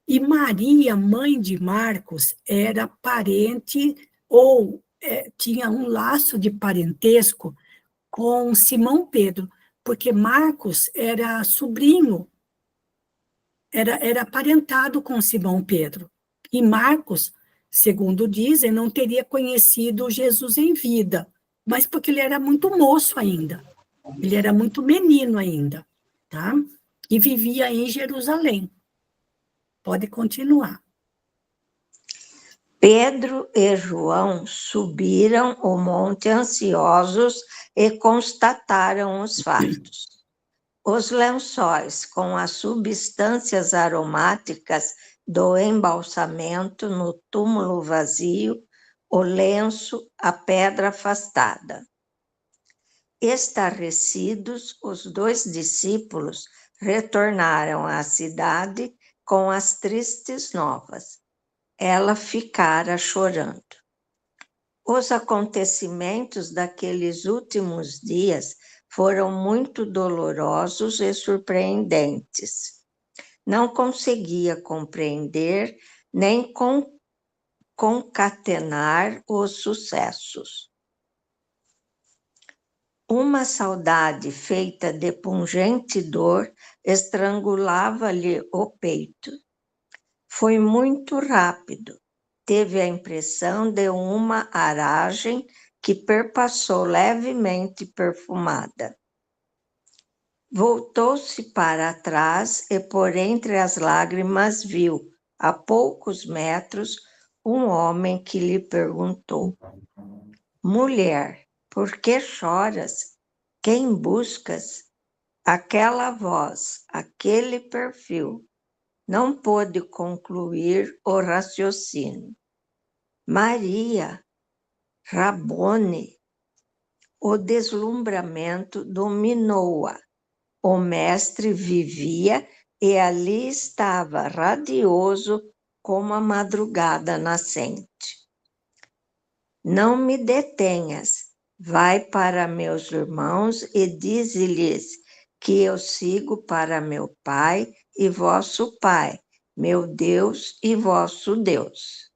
E Maria, mãe de Marcos, era parente ou tinha um laço de parentesco com Simão Pedro, porque Marcos era sobrinho, era aparentado com Simão Pedro. E Marcos, segundo dizem, não teria conhecido Jesus em vida, mas porque ele era muito moço ainda, ele era muito menino ainda, tá? E vivia em Jerusalém. Pode continuar. Pedro e João subiram o monte ansiosos e constataram os fatos. Os lençóis com as substâncias aromáticas do embalsamento no túmulo vazio, o lenço, a pedra afastada. Estarrecidos, os 2 discípulos retornaram à cidade com as tristes novas. Ela ficara chorando. Os acontecimentos daqueles últimos dias foram muito dolorosos e surpreendentes. Não conseguia compreender nem concatenar os sucessos. Uma saudade feita de pungente dor estrangulava-lhe o peito. Foi muito rápido. Teve a impressão de uma aragem que perpassou levemente perfumada. Voltou-se para trás e por entre as lágrimas viu, a poucos metros, um homem que lhe perguntou: Mulher, por que choras? Quem buscas? Aquela voz, aquele perfil. Não pôde concluir o raciocínio. Maria, Rabone, o deslumbramento dominou-a. O mestre vivia e ali estava, radioso como a madrugada nascente. Não me detenhas, vai para meus irmãos e dize-lhes que eu sigo para meu Pai e vosso Pai, meu Deus e vosso Deus.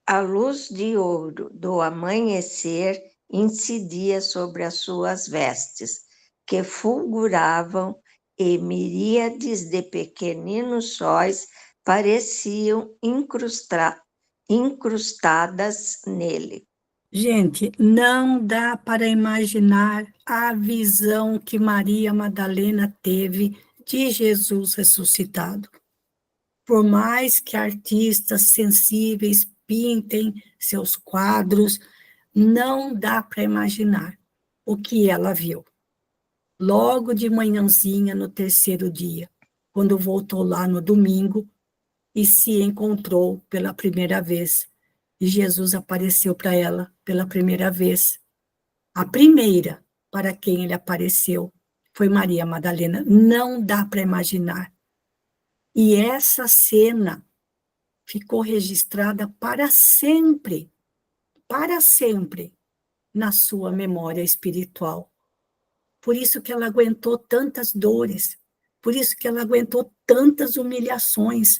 A luz de ouro do amanhecer incidia sobre as suas vestes, que fulguravam, e miríades de pequeninos sóis pareciam incrustadas nele. Gente, não dá para imaginar a visão que Maria Madalena teve de Jesus ressuscitado. Por mais que artistas sensíveis pintem seus quadros, não dá para imaginar o que ela viu. Logo de manhãzinha, no 3º dia, quando voltou lá no domingo e se encontrou pela primeira vez, e Jesus apareceu para ela pela primeira vez. A primeira para quem ele apareceu foi Maria Madalena. Não dá para imaginar. E essa cena ficou registrada para sempre na sua memória espiritual. Por isso que ela aguentou tantas dores, por isso que ela aguentou tantas humilhações,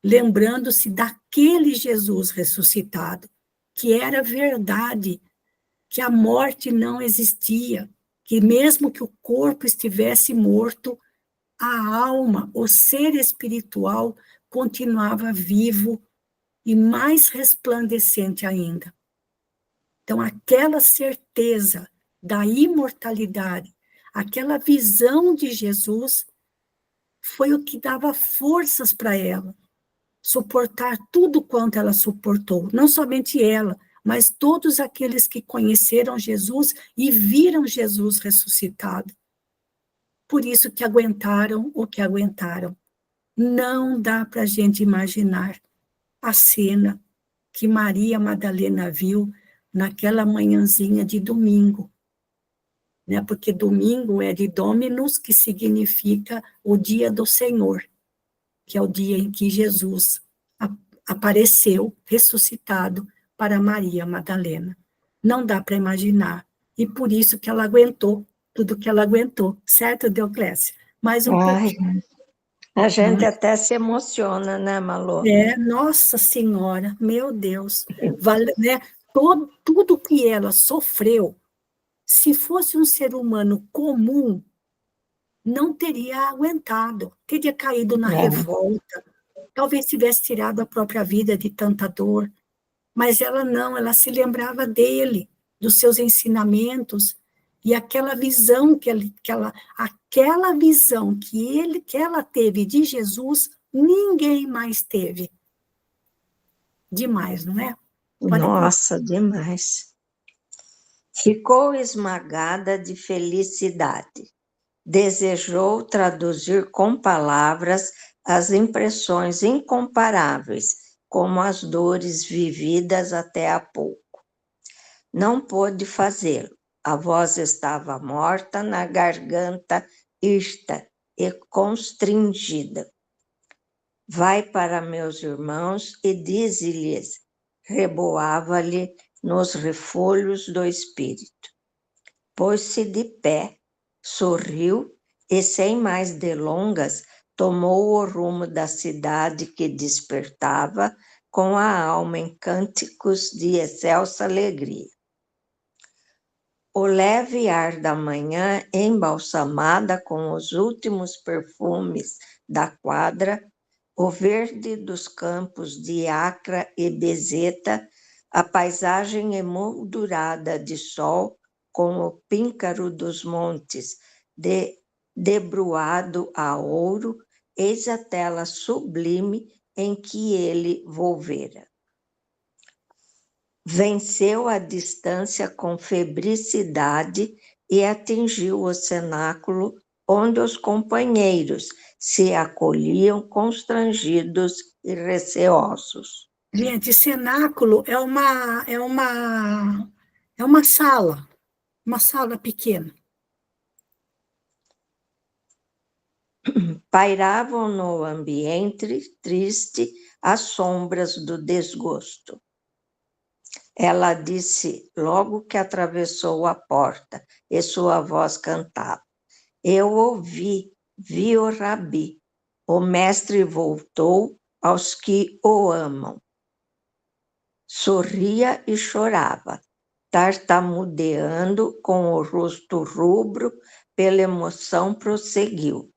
lembrando-se daquele Jesus ressuscitado, que era verdade, que a morte não existia, que mesmo que o corpo estivesse morto, a alma, o ser espiritual, continuava vivo e mais resplandecente ainda. Então, aquela certeza da imortalidade, aquela visão de Jesus, foi o que dava forças para ela suportar tudo quanto ela suportou. Não somente ela, mas todos aqueles que conheceram Jesus e viram Jesus ressuscitado. Por isso que aguentaram o que aguentaram. Não dá para a gente imaginar a cena que Maria Madalena viu naquela manhãzinha de domingo. né? Porque domingo é de Dominus, que significa o dia do Senhor, que é o dia em que Jesus apareceu, ressuscitado, para Maria Madalena. Não dá para imaginar. E por isso que ela aguentou tudo que ela aguentou, certo, Deoclésia? Mais um Ai, pouquinho. a gente Né? até se emociona, né, Malu? Nossa Senhora, meu Deus, né? Tudo que ela sofreu, se fosse um ser humano comum, não teria aguentado, teria caído na É. revolta, talvez tivesse tirado a própria vida de tanta dor, mas ela não, ela se lembrava dele, dos seus ensinamentos, e aquela visão aquela visão que ela teve de Jesus, ninguém mais teve. Demais, não é? Pode continuar. Nossa, demais. Ficou esmagada de felicidade. Desejou traduzir com palavras as impressões incomparáveis, como as dores vividas até há pouco. Não pôde fazê-lo. A voz estava morta na garganta, hirta e constringida. Vai para meus irmãos e dize-lhes, reboava-lhe nos refolhos do espírito. Pôs-se de pé, sorriu e, sem mais delongas, tomou o rumo da cidade que despertava com a alma em cânticos de excelsa alegria. O leve ar da manhã, embalsamada com os últimos perfumes da quadra, o verde dos campos de Acra e Bezeta, a paisagem emoldurada de sol com o píncaro dos montes, debruado a ouro, eis a tela sublime em que ele volvera. Venceu a distância com febricidade e atingiu o cenáculo onde os companheiros se acolhiam constrangidos e receosos. Gente, cenáculo é uma sala pequena. Pairavam no ambiente triste as sombras do desgosto. Ela disse logo que atravessou a porta e sua voz cantava. Eu ouvi, vi o Rabi. O mestre voltou aos que o amam. Sorria e chorava, tartamudeando com o rosto rubro, pela emoção prosseguiu.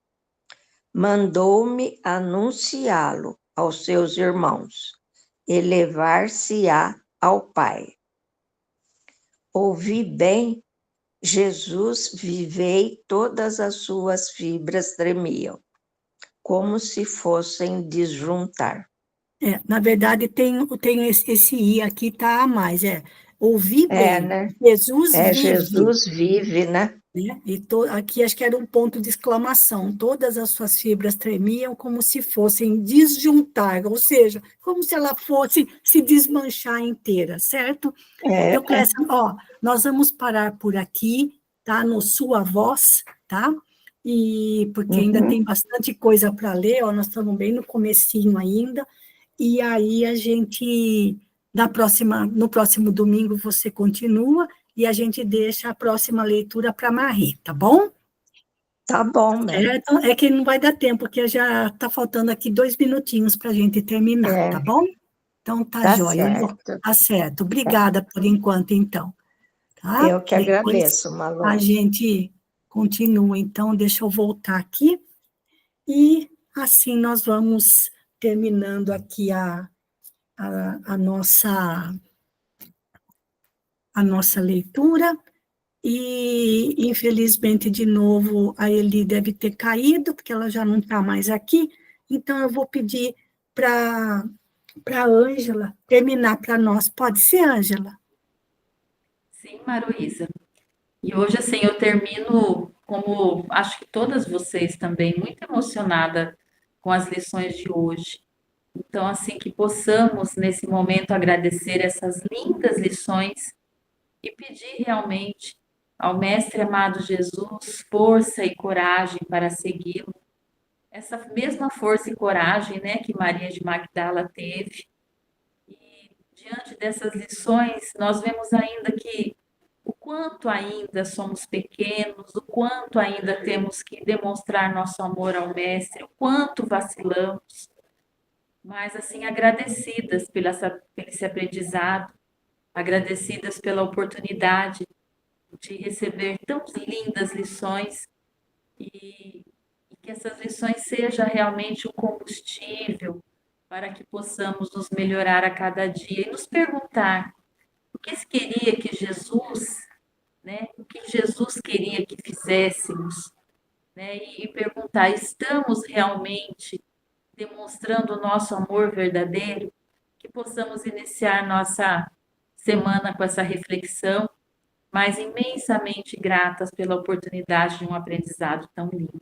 Mandou-me anunciá-lo aos seus irmãos, elevar-se-á ao Pai. Ouvi bem, Jesus vivei, todas as suas fibras tremiam, como se fossem disjuntar. Na verdade, tem esse I aqui, tá a mais, ouvi bem, Né? Jesus vive. Jesus vive, né? Né? E aqui acho que era um ponto de exclamação, todas as suas fibras tremiam como se fossem disjuntar, ou seja, como se ela fosse se desmanchar inteira, certo? Então, Clécia, nós vamos parar por aqui, tá? No Sua Voz, tá? E porque ainda tem bastante coisa para ler, nós estamos bem no comecinho ainda, e aí a gente, no próximo domingo você continua, e a gente deixa a próxima leitura para a Marie, tá bom? Tá bom, né? É que não vai dar tempo, porque já está faltando aqui 2 minutinhos para a gente terminar, tá bom? Então, tá joia. Certo. Tá certo. Obrigada por enquanto, então. Tá? Eu que agradeço, Malu. A gente continua, então, deixa eu voltar aqui. E assim nós vamos terminando aqui a nossa leitura. E, infelizmente, de novo, a Eli deve ter caído, porque ela já não está mais aqui. Então, eu vou pedir para a Ângela terminar para nós. Pode ser, Ângela? Sim, Maruísa. E hoje, assim, eu termino, como acho que todas vocês também, muito emocionada com as lições de hoje. Então, assim, que possamos, nesse momento, agradecer essas lindas lições e pedir realmente ao Mestre amado Jesus força e coragem para segui-lo. Essa mesma força e coragem, né, que Maria de Magdala teve. E diante dessas lições, nós vemos ainda que o quanto ainda somos pequenos, o quanto ainda temos que demonstrar nosso amor ao Mestre, o quanto vacilamos, mas assim agradecidas por esse aprendizado, agradecidas pela oportunidade de receber tão lindas lições e que essas lições sejam realmente um combustível para que possamos nos melhorar a cada dia e nos perguntar o que se queria que Jesus, né, o que Jesus queria que fizéssemos, né, e perguntar, estamos realmente demonstrando o nosso amor verdadeiro? Que possamos iniciar nossa semana com essa reflexão, mas imensamente gratas pela oportunidade de um aprendizado tão lindo.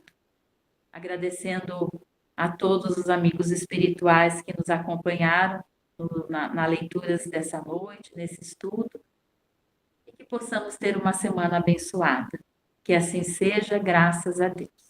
Agradecendo a todos os amigos espirituais que nos acompanharam na leitura dessa noite, nesse estudo, e que possamos ter uma semana abençoada. Que assim seja, graças a Deus.